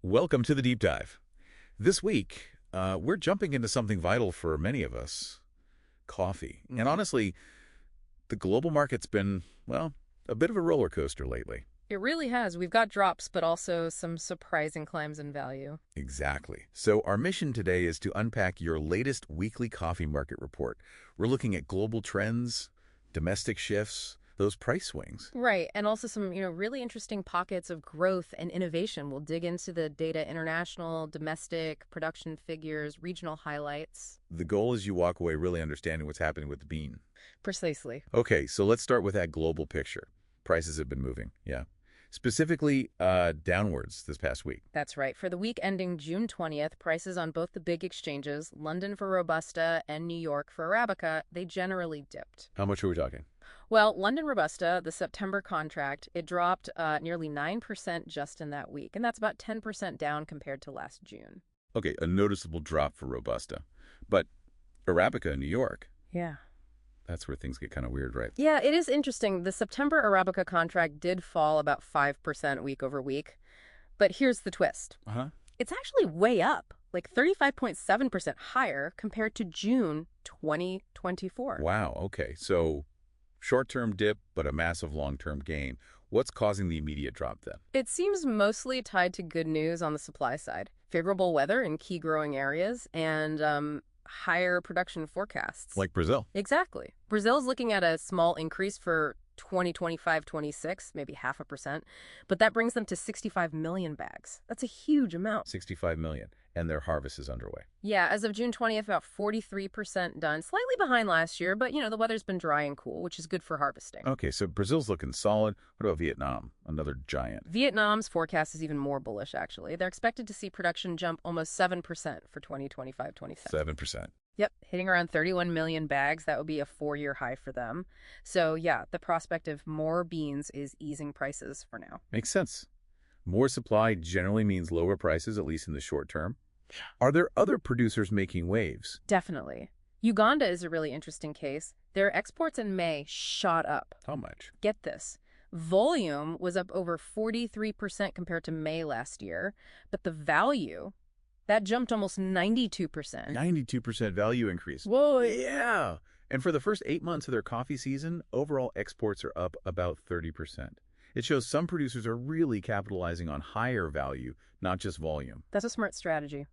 Welcome to the Deep Dive. This week, we're jumping into something vital for many of us, coffee. And honestly, the global market's been, well, a bit of a roller coaster lately. It really has. We've got drops, but also some surprising climbs in value. Exactly. So our mission today is to unpack your latest weekly coffee market report. We're looking at global trends, domestic shifts, those price swings. Right, and also some, really interesting pockets of growth and innovation. We'll dig into the data, international, domestic, production figures, regional highlights. The goal is you walk away really understanding what's happening with the bean. Precisely. Okay, so let's start with that global picture. Prices have been moving, yeah. Specifically, downwards this past week. That's right. For the week ending June 20th, prices on both the big exchanges, London for Robusta and New York for Arabica, they generally dipped. How much are we talking? Well, London Robusta, the September contract, it dropped nearly 9% just in that week, and that's about 10% down compared to last June. Okay, a noticeable drop for Robusta. But Arabica in New York, Yeah. that's where things get kind of weird, right? Yeah, it is interesting. The September Arabica contract did fall about 5% week over week. But here's the twist. Uh-huh. It's actually way up, like 35.7% higher compared to June 2024. Wow, okay. So short-term dip, but a massive long-term gain. What's causing the immediate drop then? It seems mostly tied to good news on the supply side. Favorable weather in key growing areas and higher production forecasts. Like Brazil? Exactly. Brazil's looking at a small increase for 2025-26, maybe 0.5%, but that brings them to 65 million bags. That's a huge amount. 65 million, and their harvest is underway. Yeah, as of June 20th, about 43% done. Slightly behind last year, but, the weather's been dry and cool, which is good for harvesting. Okay, so Brazil's looking solid. What about Vietnam? Another giant. Vietnam's forecast is even more bullish, actually. They're expected to see production jump almost 7% for 2025-27. 7%. Yep, hitting around 31 million bags. That would be a 4-year high for them. So, yeah, the prospect of more beans is easing prices for now. Makes sense. More supply generally means lower prices, at least in the short term. Are there other producers making waves? Definitely. Uganda is a really interesting case. Their exports in May shot up. How much? Get this. Volume was up over 43% compared to May last year, but the value, that jumped almost 92%. 92% value increase. Whoa. Yeah. And for the first 8 months of their coffee season, overall exports are up about 30%. It shows some producers are really capitalizing on higher value, not just volume. That's a smart strategy.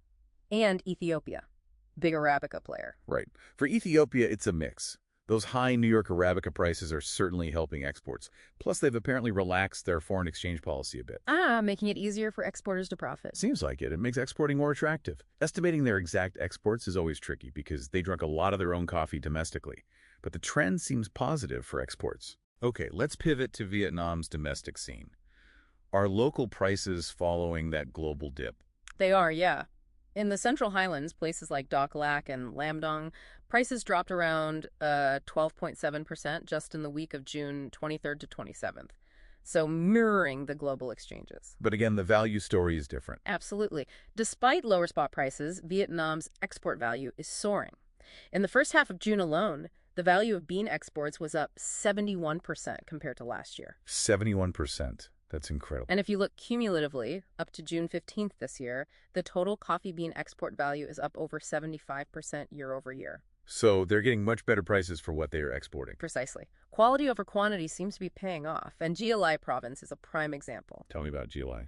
And Ethiopia, big Arabica player. Right. For Ethiopia, it's a mix. Those high New York Arabica prices are certainly helping exports. Plus, they've apparently relaxed their foreign exchange policy a bit. Making it easier for exporters to profit. Seems like it. It makes exporting more attractive. Estimating their exact exports is always tricky because they drink a lot of their own coffee domestically. But the trend seems positive for exports. Okay, let's pivot to Vietnam's domestic scene. Are local prices following that global dip? They are, yeah. In the Central Highlands, places like Doc Lac and Lam Dong, prices dropped around 12.7% just in the week of June 23rd to 27th. So mirroring the global exchanges. But again, the value story is different. Absolutely. Despite lower spot prices, Vietnam's export value is soaring. In the first half of June alone, the value of bean exports was up 71% compared to last year. 71%. That's incredible. And if you look cumulatively, up to June 15th this year, the total coffee bean export value is up over 75% year over year. So they're getting much better prices for what they are exporting. Precisely. Quality over quantity seems to be paying off, and GLI province is a prime example. Tell me about GLI.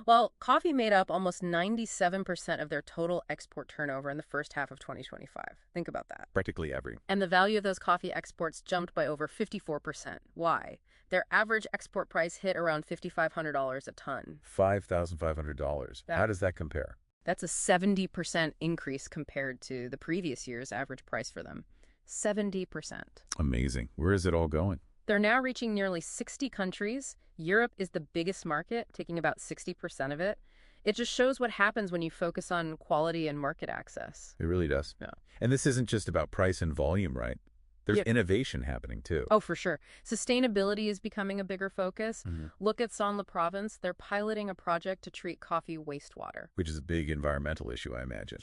Well, coffee made up almost 97% of their total export turnover in the first half of 2025. Think about that. Practically every. And the value of those coffee exports jumped by over 54%. Why? Their average export price hit around $5,500 a ton. $5,500. How does that compare? That's a 70% increase compared to the previous year's average price for them. 70%. Amazing. Where is it all going? They're now reaching nearly 60 countries. Europe is the biggest market, taking about 60% of it. It just shows what happens when you focus on quality and market access. It really does. Yeah. And this isn't just about price and volume, right? There's innovation happening, too. Oh, for sure. Sustainability is becoming a bigger focus. Look at San La Province. They're piloting a project to treat coffee wastewater. Which is a big environmental issue, I imagine.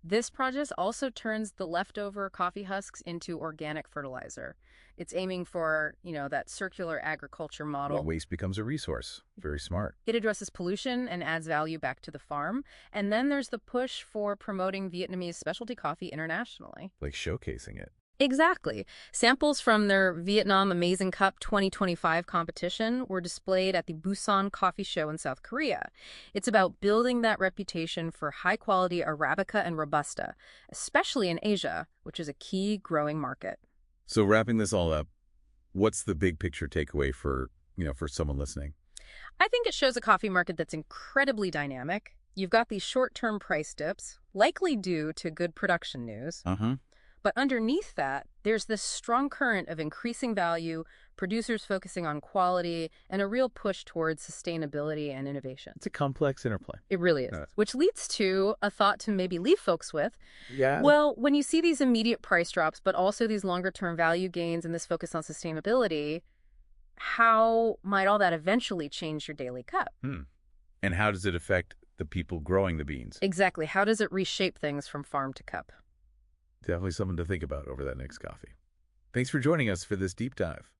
This project also turns the leftover coffee husks into organic fertilizer. It's aiming for, that circular agriculture Well, model. waste becomes a resource. Very smart. It addresses pollution and adds value back to the farm. And then there's the push for promoting Vietnamese specialty coffee internationally. Like showcasing it. Exactly. Samples from their Vietnam Amazing Cup 2025 competition were displayed at the Busan Coffee Show in South Korea. It's about building that reputation for high-quality Arabica and Robusta, especially in Asia, which is a key growing market. So wrapping this all up, what's the big picture takeaway for someone listening? I think it shows a coffee market that's incredibly dynamic. You've got these short-term price dips, likely due to good production news. Uh-huh. But underneath that, there's this strong current of increasing value, producers focusing on quality, and a real push towards sustainability and innovation. It's a complex interplay. It really is. Which leads to a thought to maybe leave folks with. Yeah. Well, when you see these immediate price drops, but also these longer-term value gains and this focus on sustainability, how might all that eventually change your daily cup? And how does it affect the people growing the beans? Exactly. How does it reshape things from farm to cup? Definitely something to think about over that next coffee. Thanks for joining us for this deep dive.